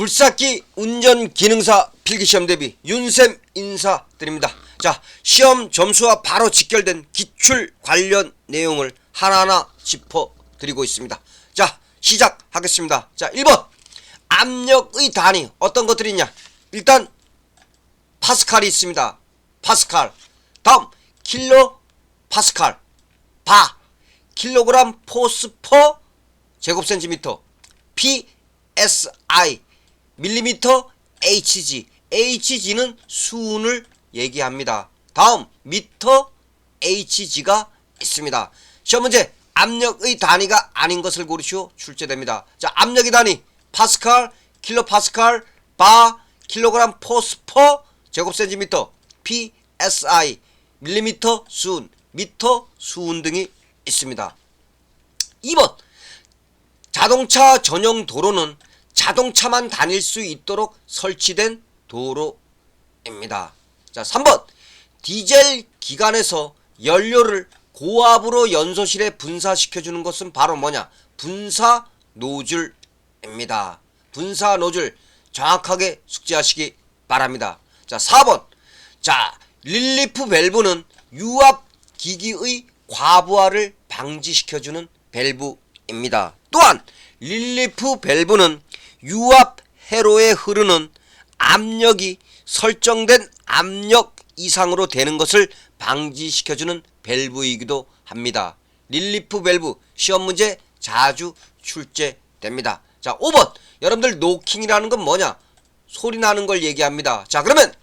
굴삭기 운전기능사 필기시험 대비 윤쌤 인사드립니다. 자, 시험 점수와 바로 직결된 기출 관련 내용을 하나하나 짚어드리고 있습니다. 자, 시작하겠습니다. 자, 1번 압력의 단위 어떤 것들이 있냐. 일단 파스칼이 있습니다. 파스칼. 다음 킬로 파스칼. 바 킬로그램 포스퍼 제곱센티미터. PSI 밀리미터 HG. HG는 수운을 얘기합니다. 다음 미터 HG가 있습니다. 시험 문제 압력의 단위가 아닌 것을 고르시오. 출제됩니다. 자, 압력의 단위 파스칼, 킬로파스칼, 바, 킬로그램 포스퍼 제곱센티미터, PSI 밀리미터 수운, 미터 수운 등이 있습니다. 2번 자동차 전용 도로는 자동차만 다닐 수 있도록 설치된 도로입니다. 자, 3번 디젤 기관에서 연료를 고압으로 연소실에 분사시켜주는 것은 바로 뭐냐. 분사 노즐입니다. 분사 노즐 정확하게 숙지하시기 바랍니다. 자, 4번 자, 릴리프 밸브는 유압 기기의 과부하를 방지시켜주는 밸브입니다. 또한 릴리프 밸브는 유압 회로에 흐르는 압력이 설정된 압력 이상으로 되는 것을 방지시켜주는 밸브이기도 합니다. 릴리프 밸브 시험 문제 자주 출제됩니다. 자, 5번 여러분들 노킹이라는 건 뭐냐. 소리 나는 걸 얘기합니다. 자, 그러면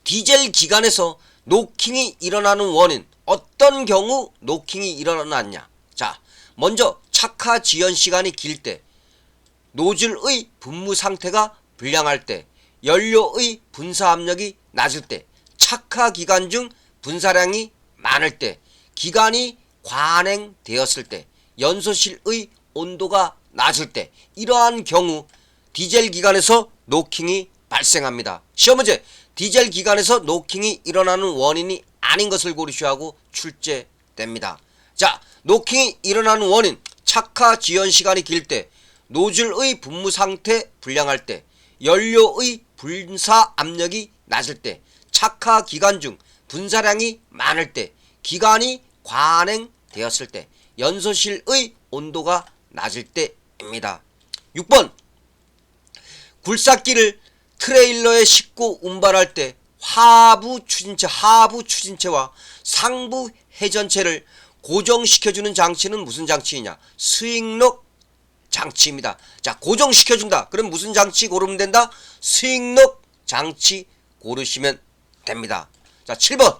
디젤 기관에서 노킹이 일어나는 원인 어떤 경우 노킹이 일어났냐. 자, 먼저 착화 지연 시간이 길 때, 노즐의 분무 상태가 불량할 때, 연료의 분사 압력이 낮을 때, 착화 기간 중 분사량이 많을 때, 기간이 관행되었을 때, 연소실의 온도가 낮을 때, 이러한 경우 디젤 기관에서 노킹이 발생합니다. 시험 문제 디젤 기관에서 노킹이 일어나는 원인이 아닌 것을 고르셔야 하고 출제됩니다. 자, 노킹이 일어나는 원인 착화 지연 시간이 길 때, 노즐의 분무 상태 불량할 때, 연료의 분사 압력이 낮을 때, 착화 기간 중 분사량이 많을 때, 기간이 관행되었을 때, 연소실의 온도가 낮을 때입니다. 6번 굴삭기를 트레일러에 싣고 운반할 때 하부 추진체와 상부 회전체를 고정시켜주는 장치는 무슨 장치이냐. 스윙록 장치입니다. 자, 고정시켜준다. 그럼 무슨 장치 고르면 된다? 스윙록 장치 고르시면 됩니다. 자, 7번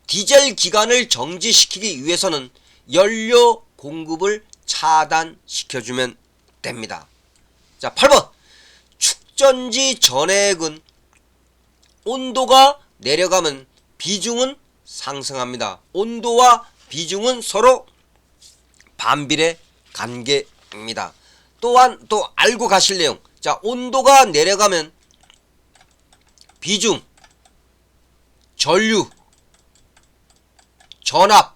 디젤 기관을 정지시키기 위해서는 연료 공급을 차단시켜주면 됩니다. 자, 8번 축전지 전해액은 온도가 내려가면 비중은 상승합니다. 온도와 비중은 서로 반비례 관계입니다. 또한 또 알고 가실 내용. 자, 온도가 내려가면 비중, 전류, 전압,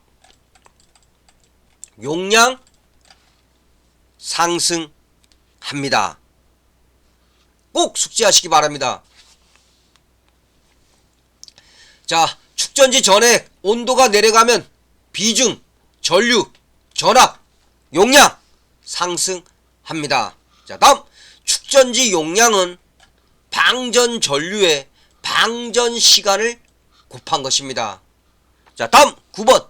용량 상승합니다. 꼭 숙지하시기 바랍니다. 자, 축전지 전에 온도가 내려가면 비중, 전류, 전압, 용량 상승합니다. 자, 다음 축전지 용량은 방전 전류의 방전 시간을 곱한 것입니다. 자, 다음 9번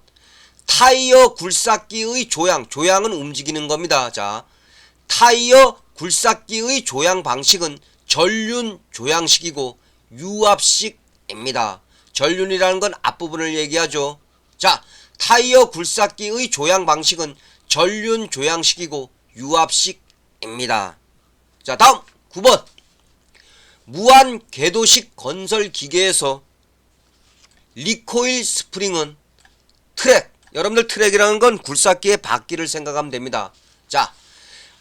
타이어 굴삭기의 조향은 움직이는 겁니다. 자, 타이어 굴삭기의 조향 방식은 전륜 조향식이고 유압식입니다. 전륜이라는 건 앞부분을 얘기하죠. 자, 타이어 굴삭기의 조향 방식은 전륜 조향식이고 유압식입니다. 자, 다음 9번 무한 궤도식 건설 기계에서 리코일 스프링은 트랙, 여러분들 트랙이라는 건 굴삭기의 바퀴를 생각하면 됩니다. 자,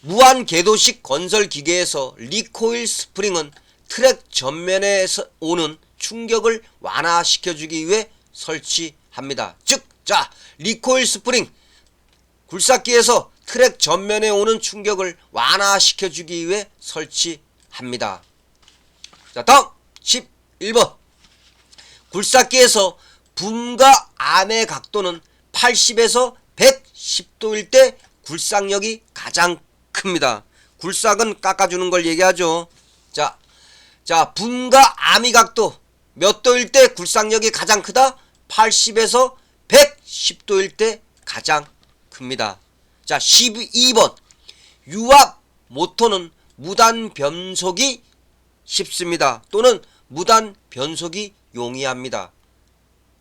무한 궤도식 건설 기계에서 리코일 스프링은 트랙 전면에서 오는 충격을 완화시켜주기 위해 설치합니다. 즉, 자, 리코일 스프링 굴삭기에서 트랙 전면에 오는 충격을 완화시켜주기 위해 설치합니다. 자, 다음 11번. 굴삭기에서 붐과 암의 각도는 80에서 110도일 때 굴삭력이 가장 큽니다. 굴삭은 깎아주는 걸 얘기하죠. 자, 붐과 암의 각도 몇 도일 때 굴삭력이 가장 크다? 80에서 110도일 때 가장 큽니다. 자, 12번. 유압 모터는 무단 변속이 쉽습니다. 또는 무단 변속이 용이합니다.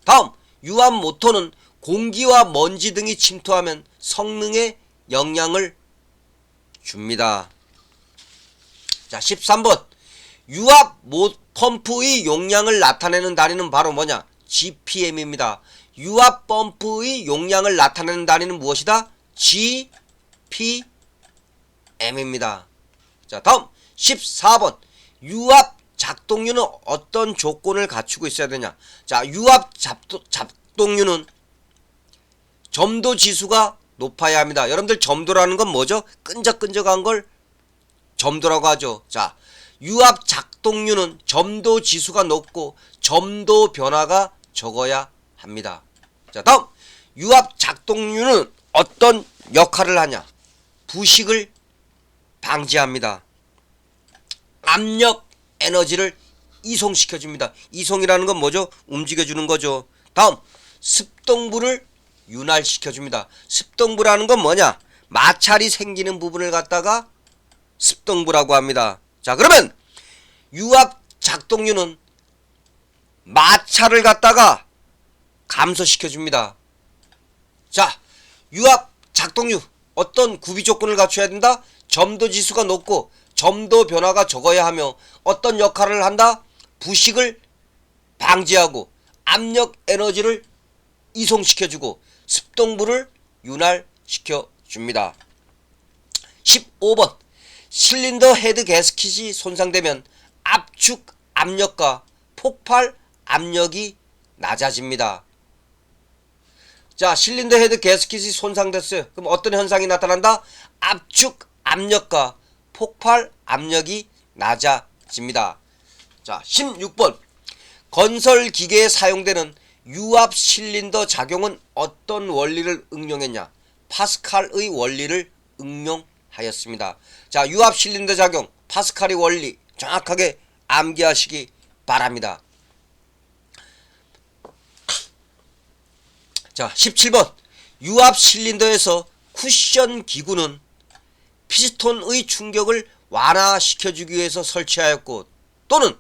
다음, 유압 모터는 공기와 먼지 등이 침투하면 성능에 영향을 줍니다. 자, 13번. 유압 펌프의 용량을 나타내는 단위는 바로 뭐냐? GPM입니다. 유압 펌프의 용량을 나타내는 단위는 무엇이다? GPM입니다. 자, 다음 14번. 유압 작동류는 어떤 조건을 갖추고 있어야 되냐? 자, 유압 작동류는 점도 지수가 높아야 합니다. 여러분들 점도라는 건 뭐죠? 끈적끈적한 걸 점도라고 하죠. 자, 유압 작동류는 점도 지수가 높고 점도 변화가 적어야 합니다. 자, 다음 유압 작동류는 어떤 역할을 하냐? 부식을 방지합니다. 압력 에너지를 이송시켜줍니다. 이송이라는 건 뭐죠? 움직여주는 거죠. 다음 습동부를 윤활시켜줍니다. 습동부라는 건 뭐냐? 마찰이 생기는 부분을 갖다가 습동부라고 합니다. 자, 그러면 유압 작동류는 마찰을 갖다가 감소시켜줍니다. 자, 유압 작동류 어떤 구비 조건을 갖춰야 된다? 점도 지수가 높고 점도 변화가 적어야 하며 어떤 역할을 한다? 부식을 방지하고 압력 에너지를 이송시켜주고 습동부를 윤활시켜줍니다. 15번. 실린더 헤드 가스킷이 손상되면 압축 압력과 폭발 압력이 낮아집니다. 자, 실린더 헤드 가스킷이 손상됐어요. 그럼 어떤 현상이 나타난다? 압축 압력과 폭발 압력이 낮아집니다. 자, 16번. 건설 기계에 사용되는 유압 실린더 작용은 어떤 원리를 응용했냐? 파스칼의 원리를 응용하였습니다. 자, 유압 실린더 작용, 파스칼의 원리 정확하게 암기하시기 바랍니다. 자, 17번. 유압 실린더에서 쿠션 기구는 피스톤의 충격을 완화시켜주기 위해서 설치하였고 또는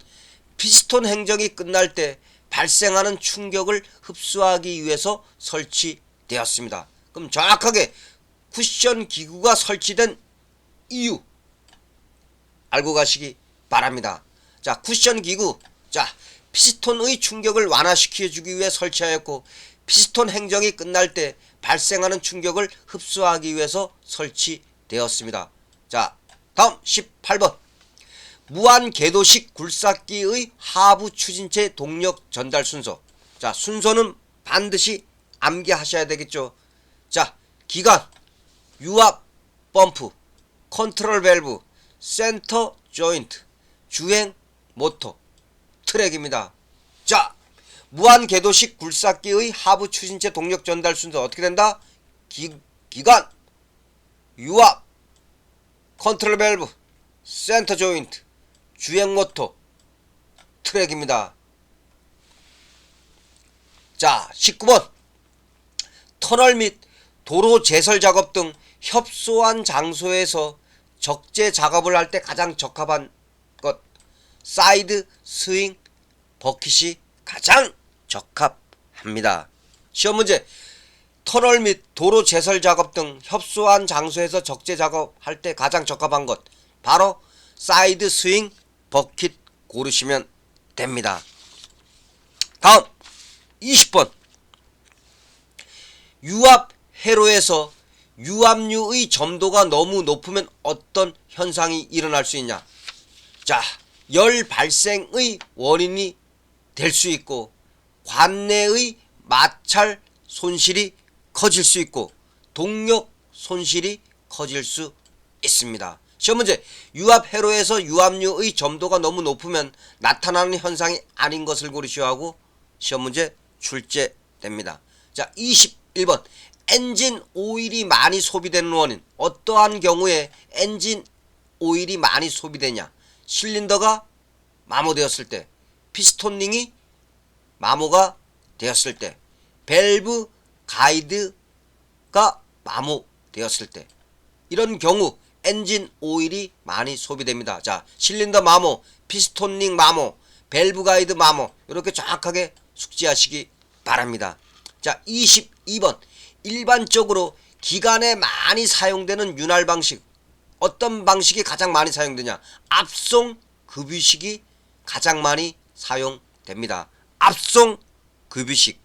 피스톤 행정이 끝날 때 발생하는 충격을 흡수하기 위해서 설치되었습니다. 그럼 정확하게 쿠션 기구가 설치된 이유 알고 가시기 바랍니다. 자, 쿠션 기구. 자, 피스톤의 충격을 완화시켜주기 위해 설치하였고 피스톤 행정이 끝날 때 발생하는 충격을 흡수하기 위해서 설치되었습니다. 자, 다음 18번. 무한 궤도식 굴삭기의 하부 추진체 동력 전달 순서. 자, 순서는 반드시 암기하셔야 되겠죠. 자, 기관, 유압 펌프, 컨트롤 밸브, 센터 조인트, 주행 모터, 트랙입니다. 자, 무한 궤도식 굴삭기의 하부 추진체 동력 전달 순서 어떻게 된다? 기관, 유압, 컨트롤 밸브, 센터 조인트, 주행 모터, 트랙입니다. 자, 19번. 터널 및 도로 제설 작업 등 협소한 장소에서 적재 작업을 할 때 가장 적합한 것. 사이드 스윙 버킷이 가장 적합합니다. 시험 문제. 터널 및 도로 제설 작업 등 협소한 장소에서 적재 작업할 때 가장 적합한 것. 바로 사이드 스윙 버킷 고르시면 됩니다. 다음 20번. 유압 회로에서 유압류의 점도가 너무 높으면 어떤 현상이 일어날 수 있냐? 자, 열 발생의 원인이 될 수 있고 관내의 마찰 손실이 커질 수 있고 동력 손실이 커질 수 있습니다. 시험 문제. 유압 회로에서 유압류의 점도가 너무 높으면 나타나는 현상이 아닌 것을 고르시오 하고 시험 문제 출제됩니다. 자, 21번. 엔진 오일이 많이 소비되는 원인. 어떠한 경우에 엔진 오일이 많이 소비되냐? 실린더가 마모되었을 때, 피스톤링이 마모가 되었을 때, 밸브 가이드가 마모되었을 때, 이런 경우 엔진 오일이 많이 소비됩니다. 자, 실린더 마모, 피스톤링 마모, 밸브 가이드 마모, 이렇게 정확하게 숙지하시기 바랍니다. 자, 22번. 일반적으로 기관에 많이 사용되는 윤활 방식. 어떤 방식이 가장 많이 사용되냐? 압송 급유식이 가장 많이 사용됩니다. 압송 급유식.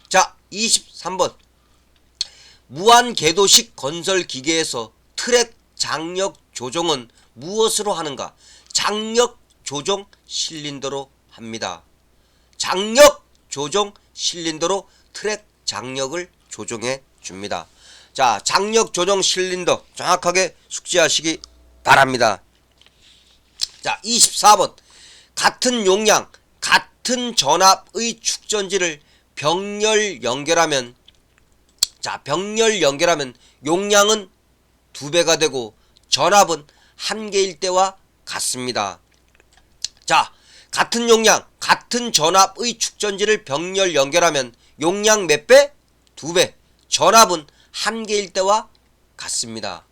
자, 23번. 무한 궤도식 건설 기계에서 트랙 장력 조정은 무엇으로 하는가? 장력 조정 실린더로 합니다. 장력 조정 실린더로 트랙 장력을 조정해 줍니다. 자, 장력 조정 실린더 정확하게 숙지하시기 바랍니다. 자, 24번. 같은 용량, 같은 전압의 축전지를 병렬 연결하면, 자, 병렬 연결하면 용량은 2배가 되고 전압은 1개일 때와 같습니다. 자, 같은 용량, 같은 전압의 축전지를 병렬 연결하면 용량 몇 배? 2배. 전압은 1개일 때와 같습니다.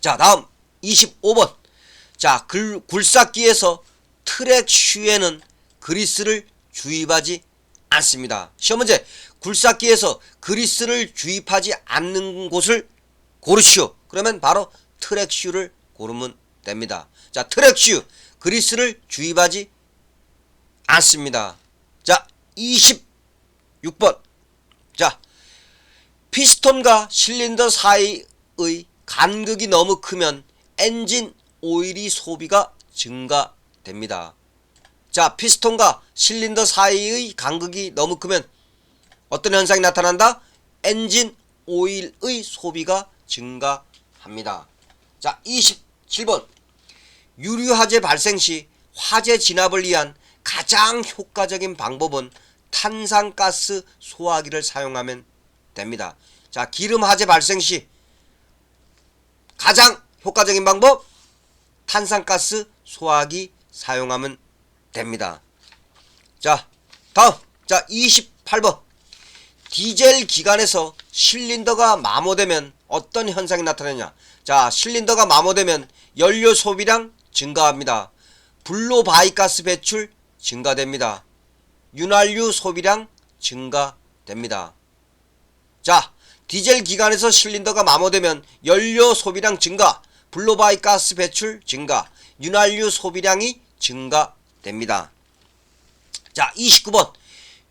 자, 다음 25번. 자, 굴삭기에서 트랙 슈에는 그리스를 주입하지 않습니다. 시험 문제. 굴삭기에서 그리스를 주입하지 않는 곳을 고르시오. 그러면 바로 트랙 슈를 고르면 됩니다. 자, 트랙 슈, 그리스를 주입하지 않습니다. 자, 26번. 자, 피스톤과 실린더 사이의 간극이 너무 크면 엔진 오일이 소비가 증가됩니다. 자, 피스톤과 실린더 사이의 간극이 너무 크면 어떤 현상이 나타난다? 엔진 오일의 소비가 증가합니다. 자, 27번. 유류화재 발생 시 화재 진압을 위한 가장 효과적인 방법은 탄산가스 소화기를 사용하면 됩니다. 자, 기름 화재 발생 시 가장 효과적인 방법, 탄산가스 소화기 사용하면 됩니다. 자, 다음. 자, 28번. 디젤 기관에서 실린더가 마모되면 어떤 현상이 나타나냐? 자, 실린더가 마모되면 연료 소비량 증가합니다. 블로바이가스 배출 증가됩니다. 윤활유 소비량 증가됩니다. 자, 디젤 기관에서 실린더가 마모되면 연료 소비량 증가, 블로바이가스 배출 증가, 윤활유 소비량이 증가됩니다. 자, 29번.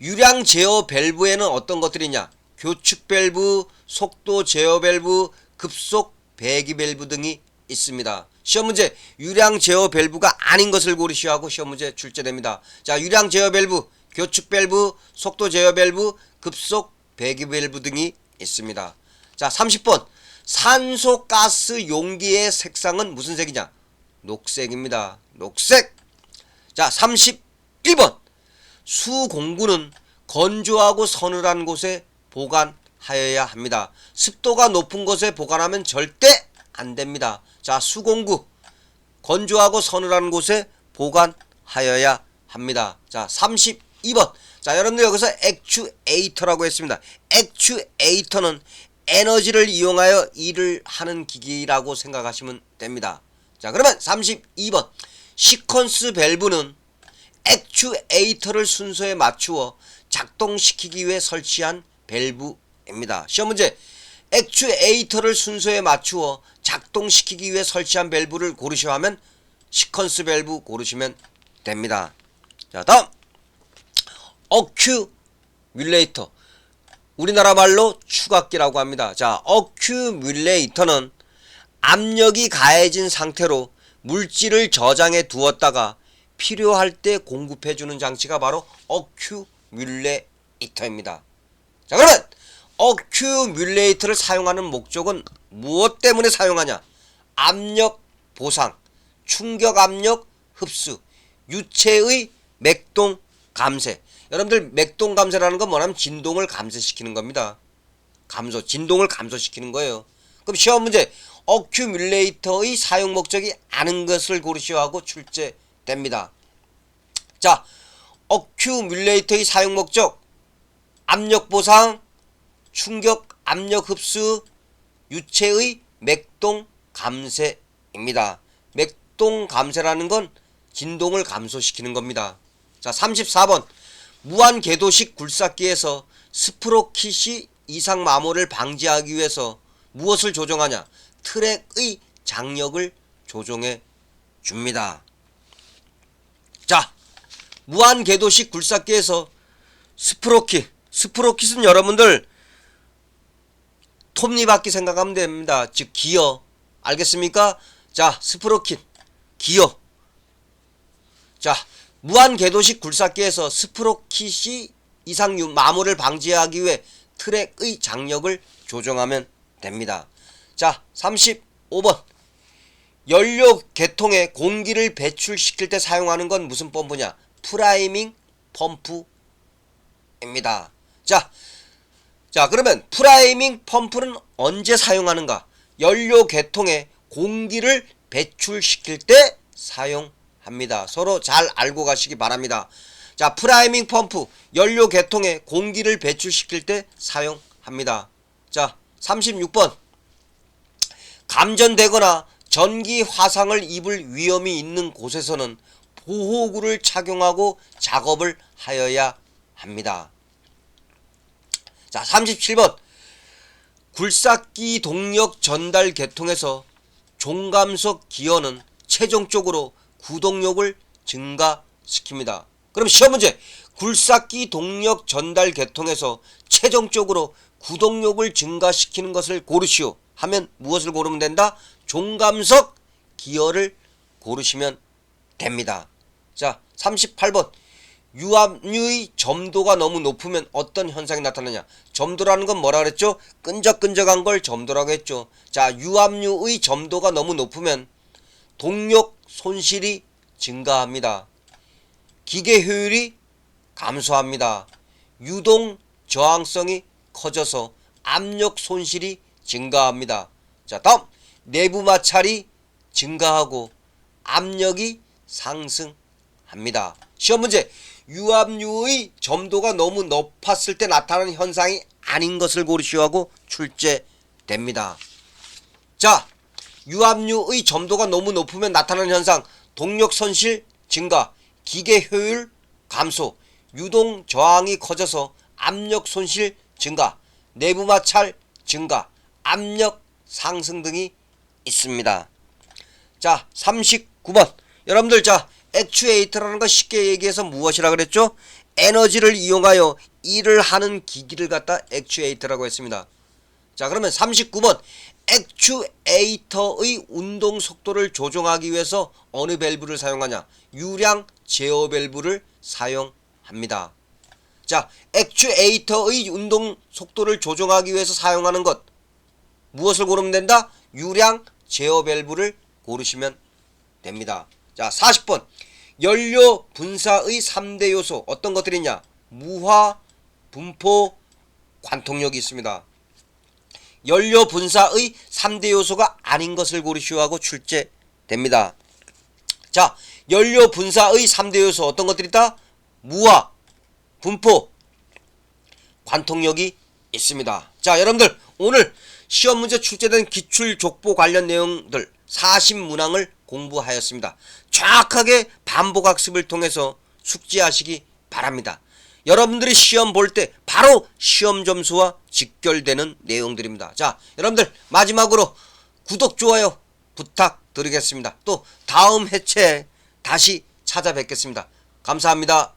유량 제어 밸브에는 어떤 것들이 있냐? 교축 밸브, 속도 제어 밸브, 급속 배기 밸브 등이 있습니다. 시험 문제. 유량 제어 밸브가 아닌 것을 고르시오 하고 시험 문제 출제됩니다. 자, 유량 제어 밸브, 교축 밸브, 속도 제어 밸브, 급속 배기 밸브 등이 있습니다. 자, 30번. 산소가스 용기의 색상은 무슨 색이냐? 녹색입니다. 녹색. 자, 31번. 수공구는 건조하고 서늘한 곳에 보관하여야 합니다. 습도가 높은 곳에 보관하면 절대 안 됩니다. 자, 수공구 건조하고 서늘한 곳에 보관하여야 합니다. 자, 32번. 자, 여러분들 여기서 액추에이터라고 했습니다. 액추에이터는 에너지를 이용하여 일을 하는 기기라고 생각하시면 됩니다. 자, 그러면 32번. 시퀀스 밸브는 액추에이터를 순서에 맞추어 작동시키기 위해 설치한 밸브입니다. 시험 문제. 액추에이터를 순서에 맞추어 작동시키기 위해 설치한 밸브를 고르시오 하면 시퀀스 밸브 고르시면 됩니다. 자, 다음. 어큐뮬레이터. 우리나라 말로 추각기라고 합니다. 자, 어큐뮬레이터는 압력이 가해진 상태로 물질을 저장해 두었다가 필요할 때 공급해주는 장치가 바로 어큐뮬레이터입니다. 자, 그러면 어큐뮬레이터를 사용하는 목적은 무엇 때문에 사용하냐? 압력 보상, 충격 압력 흡수, 유체의 맥동 감쇄. 여러분들 맥동 감쇄라는 건 뭐냐면 진동을 감소시키는 겁니다. 진동을 감소시키는 거예요. 그럼 시험 문제 어큐뮬레이터의 사용 목적이 아는 것을 고르시오 하고 출제됩니다. 자, 어큐뮬레이터의 사용 목적 압력 보상, 충격 압력 흡수, 유체의 맥동 감쇄입니다. 맥동 감쇄라는 건 진동을 감소시키는 겁니다. 자, 34번 무한 궤도식 굴삭기에서 스프로킷이 이상 마모를 방지하기 위해서 무엇을 조정하냐? 트랙의 장력을 조정해 줍니다. 자, 무한 궤도식 굴삭기에서 스프로킷은 여러분들 톱니바퀴 생각하면 됩니다. 즉 기어, 알겠습니까? 자, 스프로킷, 기어. 자, 무한 궤도식 굴삭기에서 스프로킷이 이상 마모를 방지하기 위해 트랙의 장력을 조정하면 됩니다. 자, 35번 연료 계통에 공기를 배출시킬 때 사용하는 건 무슨 펌프냐? 프라이밍 펌프입니다. 자, 그러면 프라이밍 펌프는 언제 사용하는가? 연료 계통에 공기를 배출시킬 때 사용합니다. 서로 잘 알고 가시기 바랍니다. 자, 프라이밍 펌프 연료 계통에 공기를 배출시킬 때 사용합니다. 자, 36번 감전되거나 전기 화상을 입을 위험이 있는 곳에서는 보호구를 착용하고 작업을 하여야 합니다. 자, 37번 굴삭기 동력 전달 계통에서 종감석 기어는 최종적으로 구동력을 증가시킵니다. 그럼 시험 문제 굴삭기 동력 전달 계통에서 최종적으로 구동력을 증가시키는 것을 고르시오 하면 무엇을 고르면 된다? 종감석 기어를 고르시면 됩니다. 자, 38번 유압류의 점도가 너무 높으면 어떤 현상이 나타나냐? 점도라는 건 뭐라 그랬죠? 끈적끈적한 걸 점도라고 했죠. 자, 유압류의 점도가 너무 높으면 동력 손실이 증가합니다. 기계 효율이 감소합니다. 유동 저항성이 커져서 압력 손실이 증가합니다. 자, 다음 내부 마찰이 증가하고 압력이 상승합니다. 시험 문제 유압류의 점도가 너무 높았을 때 나타나는 현상이 아닌 것을 고르시오 하고 출제됩니다. 자, 유압류의 점도가 너무 높으면 나타나는 현상 동력 손실 증가, 기계 효율 감소, 유동 저항이 커져서 압력 손실 증가, 내부 마찰 증가, 압력 상승 등이 있습니다. 자, 39번 여러분들 자 액추에이터라는 거 쉽게 얘기해서 무엇이라 그랬죠? 에너지를 이용하여 일을 하는 기기를 갖다 액추에이터라고 했습니다. 자, 그러면 39번 액추에이터의 운동 속도를 조정하기 위해서 어느 밸브를 사용하냐? 유량 제어 밸브를 사용합니다. 자, 액추에이터의 운동 속도를 조정하기 위해서 사용하는 것 무엇을 고르면 된다? 유량 제어 밸브를 고르시면 됩니다. 자, 40번 연료 분사의 3대 요소 어떤 것들이 있냐? 무화, 분포, 관통력이 있습니다. 연료 분사의 3대 요소가 아닌 것을 고르시오 하고 출제됩니다. 자, 연료 분사의 3대 요소 어떤 것들이 있다? 무화, 분포, 관통력이 있습니다. 자, 여러분들 오늘 시험 문제 출제된 기출 족보 관련 내용들 40문항을 공부하였습니다. 정확하게 반복 학습을 통해서 숙지하시기 바랍니다. 여러분들이 시험 볼 때 바로 시험 점수와 직결되는 내용들입니다. 자, 여러분들 마지막으로 구독, 좋아요 부탁드리겠습니다. 또 다음 회차에 다시 찾아뵙겠습니다. 감사합니다.